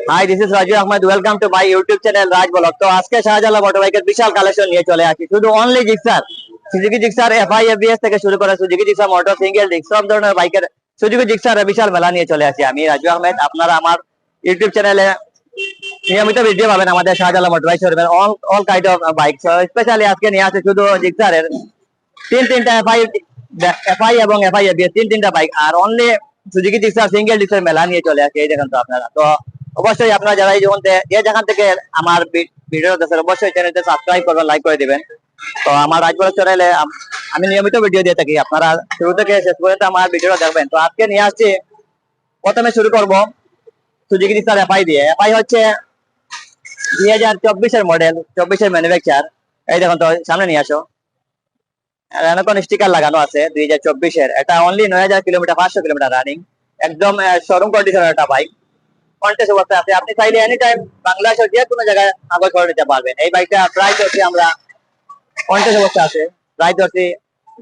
High, this is Raju Ahmed. Welcome to my YouTube channel Raj vlog. তো আজকে শাহজালাল মোটরবাইকের বিশাল collection নিয়ে চলে আসি। শুধু only Gixxer, Suzuki Gixxer FI ABS থেকে শুরু করে Suzuki Gixxer motor, single disc, সব ধরনের বাইকের সুজুকি জিক্সার বিশাল মেলা নিয়ে চলে আসি আমি রাজু আহমেদ। আপনারা আমার ইউটিউব চ্যানেলে নিয়মিত ভিডিও পাবেন আমাদের শাহজালাল মোটরবাইক শোরুমের all kind of bike. Specially আজকে নিয়ে আসে শুধু জিক্সারের তিনটা এফআই এফআই এবং এফআই এবিএস তিনটা বাইক, আর অনলি সুজুকি জিক্সার সিঙ্গেল ডিস্কের মেলা নিয়ে চলে আসে। এই দেখেন তো আপনারা। তো অবশ্যই আপনারা যারা এই যেখান থেকে আমার ভিডিও দেখেন অবশ্যই চ্যানেলটা সাবস্ক্রাইব করবেন, লাইক করে দিবেন। তো আমার রাজবড় চ্যানেলে আমি নিয়মিত ভিডিও দিয়ে থাকি, আপনারা শুরু থেকে শেষ পর্যন্ত আমার ভিডিও দেখবেন। তো আজকে নিয়ে আসছি, প্রথমে শুরু করব সুজুকি জিক্সার এফআই দিয়ে। এফআই হচ্ছে 2024-এর মডেল, 24-এর ম্যানুফ্যাকচার। এই দেখুন তো, সামনে নিয়ে আসো। এখন স্টিকার লাগানো আছে 2024-এর। এটা অনলি 9000 কিলোমিটার, 500 কিলোমিটার রানিং, একদম শোরুম কন্ডিশনের একটা বাইক। কন্টেস্ট অবস্থায় আছে। আপনি চাইলে এনি টাইম বাংলাদেশের যে কোনো জায়গায় কাগজ করে নিতে পারবেন। এই বাইকটা প্রাইস হচ্ছে আমরা কন্টেস্ট অবস্থা আছে, প্রাইস হচ্ছে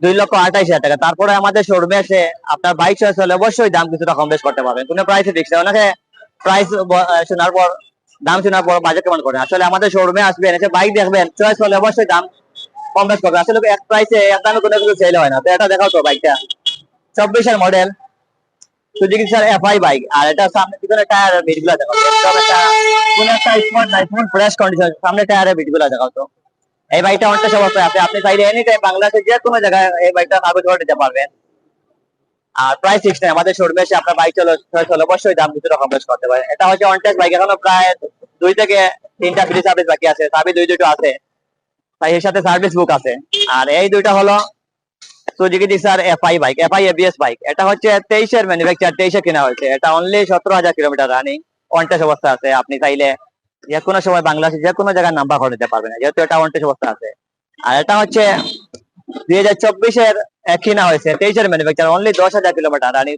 2,28,000 টাকা। তারপরে আমাদের শোরুমে এসে আপনার বাইক চয়েস হলে অবশ্যই দাম কিছুটা কম বেশ করতে পারবেন। কোনো প্রাইসে ফিক্স না, অনেকে প্রাইস শোনার পর, দাম শোনার পর বাজেট কেমন করেন। আসলে আমাদের শোরুমে আসবেন, এসে বাইক দেখবেন, চয়েস হলে অবশ্যই দাম কম বেশ করবে। আসলে এক প্রাইসে এক দামে কোনো কিছু সেল হয় না। তো এটা দেখাও তো বাইকটা, 24-এর model Suzuki sir FI bike. আর এটা সামনে পিছনে টায়ারের বিটগুলো দেখাও, একদম একটা কোন একটা স্পট নাই, ফুল ফ্রেশ কন্ডিশন। সামনে টায়ারের বিটগুলো দেখাও তো। এই বাইকটা অনেকটা অবস্থায় আছে। আপনি চাইলে এনি টাইম বাংলাদেশের যে কোনো জায়গায় এই বাইকটা কাগজ করে নিতে পারবেন। আর প্রাইস ফিক্স নেই, আমাদের শোরুমে এসে আপনার বাইক চলে অবশ্যই দাম কিছুটা কম বেশ করতে পারেন। এটা হচ্ছে অনটেস্ট বাইক, এখনো প্রায় 2 থেকে 3টা ফ্রি সার্ভিস বাকি আছে, সার্ভিস দুটো আছে, তাই এর সাথে সার্ভিস বুক আছে। আর এই দুইটা হলো Suzuki Gixxer FI bike, FI ABS bike. এটা হচ্ছে 23-এর ম্যানুফ্যাকচার, 23-এ কেনা হয়েছে। এটা অনলি 17,000 কিলোমিটার রানিং, অনটেস্ট অবস্থা আছে। আপনি চাইলে যে কোনো সময় বাংলাদেশে যে কোনো জায়গায় নাম্বার করে নিতে পারবেন, যেহেতু এটা অনটেস্ট অবস্থা আছে। আর এটা হচ্ছে 2024-এর কেনা হয়েছে, 23-এর ম্যানুফ্যাকচার, অনলি 10,000 কিলোমিটার রানিং।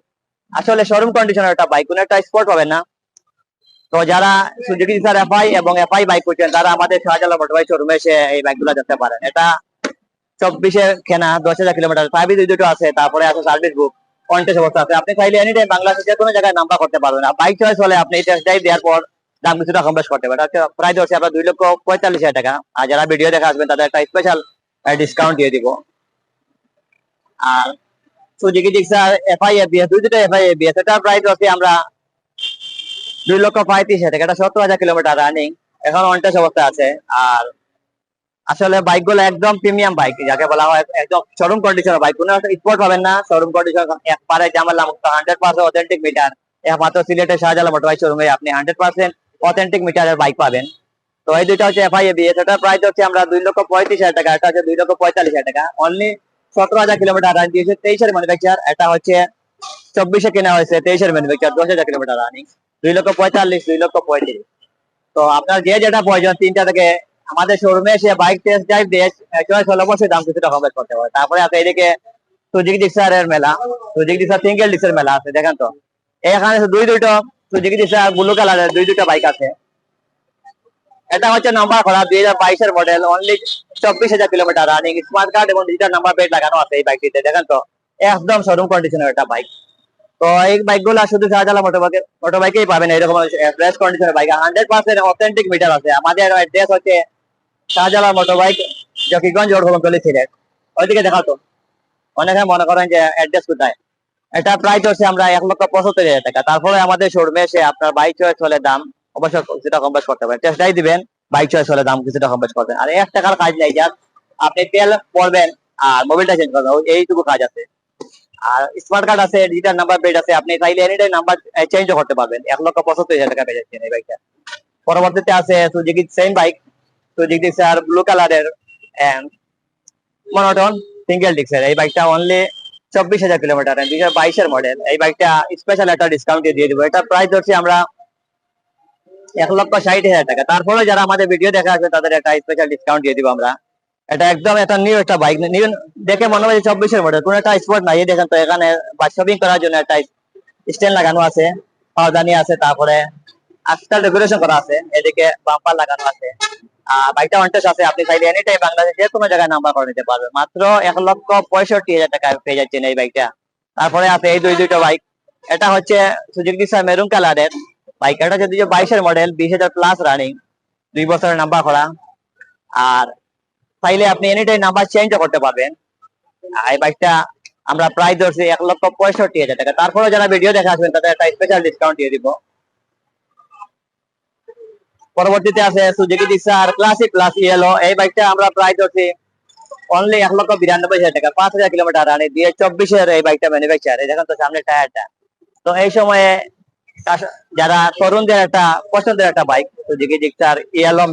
আসলে শোরুম কন্ডিশনের একটা বাইক, কোনো একটা স্পোর্ট পাবেন না। তো যারা সুজুকি জিক্সার এফআই এবং এফআই বাইক করছেন, তারা আমাদের শাহজালাল মোটরবাইক শোরুমে এসে এই বাইকগুলো দেখতে পারেন। এটা 24-এর কেনা, 10,000 কিলোমিটার, সার্ভিস দুটো আছে, তারপরে আছে সার্ভিস বুক, কন্টেস্ট অবস্থা আছে। আপনি চাইলে এনি টাইম বাংলাদেশের যে কোনো জায়গায় নাম্বার করতে পারবেন। আর বাইক চয়েস হলে আপনি টেস্ট ড্রাইভ দেওয়ার পর দাম কিছুটা কম বেশ করতে পারেন। প্রাইস হচ্ছে আপনার 2,45,000 টাকা। আর যারা ভিডিও দেখে আসবেন তাদের একটা স্পেশাল ডিসকাউন্ট দিয়ে দিব। আর সুজুকি জিক্সার এফআই এবিএস, দুটো এফআই এবিএস, এটার প্রাইস হচ্ছে আমরা 2,35,000 টাকা। এটা 17,000 কিলোমিটার রানিং, এখন অনটেস্ট অবস্থা আছে। আর আসলে বাইক গুলো একদম প্রিমিয়াম বাইক, যাকে বলা হয় একদম শোরুম কন্ডিশনের বাইক। কোনো স্পোর্ট পাবেন না, শোরুম কন্ডিশন একবারে জামালা মুক্ত, 100% অথেন্টিক মিটার। একমাত্র সিলেটের শাহজালাল মোটরবাইক শোরুমে আপনি 100% অথেন্টিক মিটারের বাইক পাবেন। তো এই দুইটা হচ্ছে এফআই এবিএস। এটার প্রাইস হচ্ছে আমরা 2,35,000 টাকা, এটা হচ্ছে 2,45,000 টাকা। অনলি 17,000 কিলোমিটার রান দিয়েছে, 23-এর ম্যানুফ্যাকচার। এটা হচ্ছে 24-এ কেনা হয়েছে, 23-এর ম্যানুফ্যাকচার, 10,000 কিলোমিটার রানিং, 2,45,000, 2,35,000। তো আপনার যে যেটা প্রয়োজন, তিনটা থেকে আমাদের শোরুমে এসে বাইক টেস্ট ড্রাইভ দিয়ে চয়েস হলে অবশ্যই দাম কিছুটা কম করতে হবে। তারপরে আছে এদিকে সুজুকি জিক্সারের মেলা, সুজুকি জিক্সার সিঙ্গেল ডিস্কের মেলা আছে। দেখেন তো, এখানে দুটো সুজুকি জিক্সার ব্লু কালারের দুটো বাইক আছে। এটা হচ্ছে নাম্বার করা 2022-এর model, only 24,000 kilometre running, smart card এবং ডিজিটাল নাম্বার প্লেট লাগানো আছে এই বাইকটিতে। দেখেন তো, একদম শোরুম কন্ডিশনের একটা বাইক। তো এই বাইক গুলা শুধু শাহজালাল মোটরবাইকেই পাবেন, এরকম ফ্রেশ কন্ডিশনের বাইক, 100% অথেন্টিক মিটার আছে। আমাদের অ্যাড্রেস হচ্ছে শাহজালাল মোটরবাইক, জকিগঞ্জ রোড, হোমতলি, সিলেট। ওইদিকে দেখাও তো, অনেকে মনে করেন যে অ্যাড্রেস কোথায়। এটা প্রাইস হচ্ছে আমরা 1,75,000 টাকা। তারপরে আমাদের শোরুমে এসে আপনার বাইক চয়েস হলে দাম অবশ্যই কিছুটা কম বেশ করতে পারেন। টেস্ট ড্রাইভ দিবেন, বাইক চয়েস হলে দাম কিছুটা কম বেশ করবেন। আর 1 টাকার কাজ নেই, যার আপনি তেল পড়বেন আর মোবাইলটা চেঞ্জ করবেন, এইটুকু কাজ আছে। আর স্মার্ট কার্ড আছে, ডিজিটাল নাম্বার প্লেট আছে, আপনি চাইলে এনি টাইম নাম্বার চেঞ্জও করতে পারবেন। 1,75,000 টাকা পেয়ে যাচ্ছেন এই বাইকটা। পরবর্তীতে আছে Suzuki same bike, Suzuki sir blue কালারের মনোটন সিঙ্গেল ডিস্কের। এই বাইকটা অনলি 24,000 কিলোমিটার, 2022-এর মডেল। এই বাইকটা স্পেশাল একটা ডিসকাউন্ট দিয়ে দিব। এটা প্রাইস হচ্ছে আমরা 1,60,000 টাকা। তারপরে যারা আমাদের ভিডিও দেখা আসবে তাদের একটা স্পেশাল ডিসকাউন্ট দিয়ে দিব আমরা। এটা একদম একটা নিউ একটা বাইক, নিউ দেখে মনে হয় 24-এর মডেল, কোন একটা স্পোর্ট নাই। দেখেন তো, এখানে শপিং করার জন্য একটা স্ট্যান্ড লাগানো আছে, পাওদানি আছে, তারপরে আজকাল ডেকোরেশন করা আছে, এদিকে বাম্পার লাগানো আছে। বাইকটা অনটেস্ট আছে। আপনি চাইলে এনি টাইম বাংলাদেশে যে কোনো জায়গায় নাম্বার করে নিতে পারবেন। মাত্র 1,65,000 টাকা পেয়ে যাচ্ছেন এই বাইকটা। তারপরে আছে এই দুটো বাইক। এটা হচ্ছে সুজুকি মেরুন কালারের, বাইক এটা হচ্ছে 2022-এর মডেল, 20,000 প্লাস রানিং, 2 বছরের নাম্বার করা। আর চাইলে আপনি এনি টাইম নাম্বার চেঞ্জও করতে পারবেন। আর এই বাইকটা আমরা প্রাইস ধরছি 1,65,000 টাকা। তারপরে যারা ভিডিও দেখে আসবেন তাদের একটা স্পেশাল ডিসকাউন্ট দিয়ে দিব। পরবর্তীতে আছে Suzuki Gixxer classic plus yellow. এই বাইকটা আমরা প্রাইস ধরছি অনলি 1,92,000 টাকা, 5,000 কিলোমিটার রানে, 2024-এর এই বাইকটা ম্যানুফ্যাকচার। এই দেখেন তো সামনে টায়ারটা। তো এই সময়ে যারা তরুণদের একটা পছন্দের একটা বাইক সুজুকি জিক্সার ইয়েলো,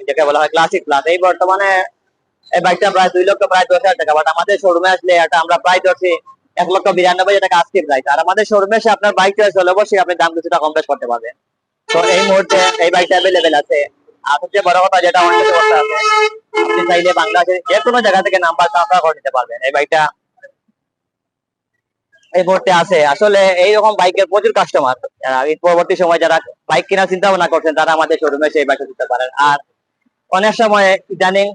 যাকে বলা হয় ক্লাসিক প্লাস, এই বর্তমানে এই বাইকটা প্রায় 2,10,000 টাকা। বাট আমাদের শোরুমে আসলে এটা আমরা প্রায় ধরছি 1,92,000 টাকা আজকে প্রাইস। আর আমাদের শোরুমে এসে আপনার বাইক চয়েস হলে অবশ্যই আপনি দাম কিছুটা কম বেশ করতে পারবেন। তো এই মুহূর্তে এই বাইকটা অ্যাভেলেবেল আছে। আর সবচেয়ে বড় কথা যেটা অনেক ব্যবস্থা আছে, আপনি চাইলে বাংলাদেশের যে কোনো জায়গা থেকে নাম্বার ট্রান্সফার করে নিতে পারবেন। এই বাইকটা এই মুহূর্তে আছে। আসলে এইরকম বাইকের প্রচুর কাস্টমার, ঈদ পরবর্তী সময় যারা বাইক কেনার চিন্তা ভাবনা করছেন তারা আমাদের শোরুমে এসে এই বাইকটা দিতে পারেন। আর অনেক সময় ইদানিং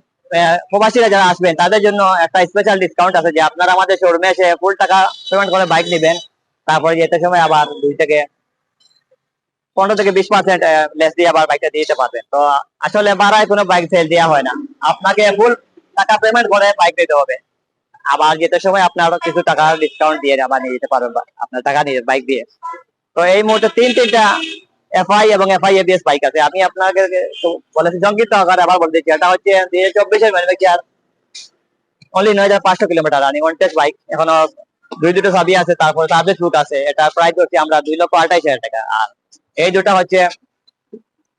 প্রবাসীরা যারা আসবেন তাদের জন্য একটা স্পেশাল ডিসকাউন্ট আছে, যে আপনারা আমাদের শোরুমে এসে ফুল টাকা পেমেন্ট করে বাইক নেবেন, তারপরে যেতে সময় আবার 15 থেকে 20% লেস দিয়ে আবার বাইকটা দিয়ে দিতে পারবেন। তো আসলে বাড়ায় কোনো বাইক সেল দেওয়া হয় না, আপনাকে ফুল টাকা পেমেন্ট করে বাইক দিতে হবে। আবার যেতে সময় আপনার কিছু টাকা ডিসকাউন্ট দিয়ে আবার নিয়ে যেতে পারবেন আপনার টাকা নিয়ে বাইক দিয়ে। তো এই মুহূর্তে তিনটা এফআই এবং এফআই এবিএস বাইক আছে। আমি আপনাকে বলেছি সংক্ষিপ্ত আকারে আবার বলতেছি, এটা হচ্ছে 2024-এর manufacture, only 9,500 kilometre running, one test bike. এখনো দুটো চাবি আছে, তারপরে সার্ভিস বুক আছে। এটা প্রাইস হচ্ছে আমরা 2,28,000 টাকা। আর এই দুটা হচ্ছে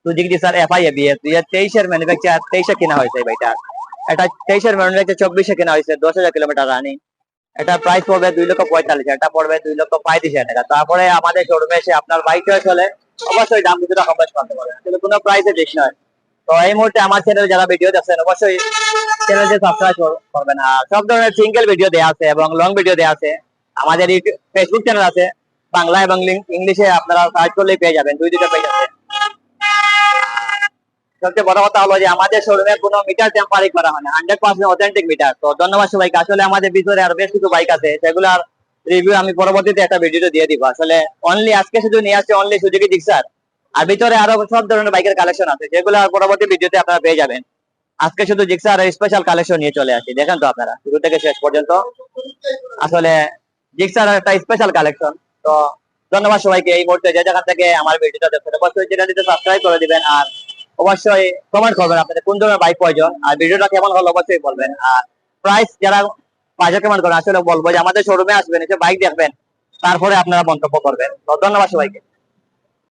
সুজুকি জিক্সার এফআই এবিএস, 2023-এর ম্যানুফ্যাকচার, 23-এ কেনা হয়েছে এই বাইকটা। এটা 23-এর ম্যানুফ্যাকচার, 24-এ কেনা হয়েছে, 10,000 কিলোমিটার রানিং। এটা প্রাইস পড়বে 2,45,000, এটা পড়বে 2,35,000 টাকা। তারপরে আমাদের শোরুমে এসে আপনার বাইক চয়েস হলে অবশ্যই দাম কিছুটা কম বেশ করতে পারবেন, কিন্তু কোনো প্রাইসে বেশি নয়। তো এই মুহূর্তে আমার চ্যানেলে যারা ভিডিও দেখছেন অবশ্যই চ্যানেলটি সাবস্ক্রাইব করবেন। আর সব ধরনের সিঙ্গেল ভিডিও দেওয়া আছে এবং লং ভিডিও দেওয়া আছে। আমাদের ইউটিউব ফেসবুক চ্যানেল আছে, বাংলা এবং ইংলিশে আপনারা সার্চ করলেই পেয়ে যাবেন, দুটো পেজ আছে। সবচেয়ে বড় কথা হলো যে আমাদের শোরুমে কোনো মিটার টেম্পারিং করা হয় না, 100% অথেন্টিক মিটার। তো ধন্যবাদ সবাইকে। আসলে আমাদের ভিতরে আরো বেশ কিছু বাইক আছে, সেগুলোর রিভিউ আমি পরবর্তীতে একটা ভিডিওতে দিয়ে দিব। আসলে অনলি আজকে শুধু নিয়ে আসছে অনলি সুজুকি জিক্সার, আর ভিতরে আরো সব ধরনের বাইকের কালেকশন আছে, যেগুলো পরবর্তী ভিডিওতে আপনারা পেয়ে যাবেন। আজকে শুধু জিক্সার স্পেশাল কালেকশন নিয়ে চলে আসি, দেখেন তো আপনারা শুরু থেকে শেষ পর্যন্ত। আসলে জিক্সার একটা স্পেশাল কালেকশন। তো ধন্যবাদ সবাইকে। এই মুহূর্তে যে জায়গা থেকে আমার ভিডিওটা দেখছেন অবশ্যই চ্যানেলটিতে সাবস্ক্রাইব করে দিবেন, আর অবশ্যই কমেন্ট করবেন আপনাদের কোন ধরনের বাইক প্রয়োজন, আর ভিডিওটা কেমন হলো অবশ্যই বলবেন। আর প্রাইস যারা বাজার কমেন্ট করেন আসলে বলবো যে আমাদের শোরুমে আসবেন, এসে বাইক দেখবেন, তারপরে আপনারা মন্তব্য করবেন। তো ধন্যবাদ সবাইকে।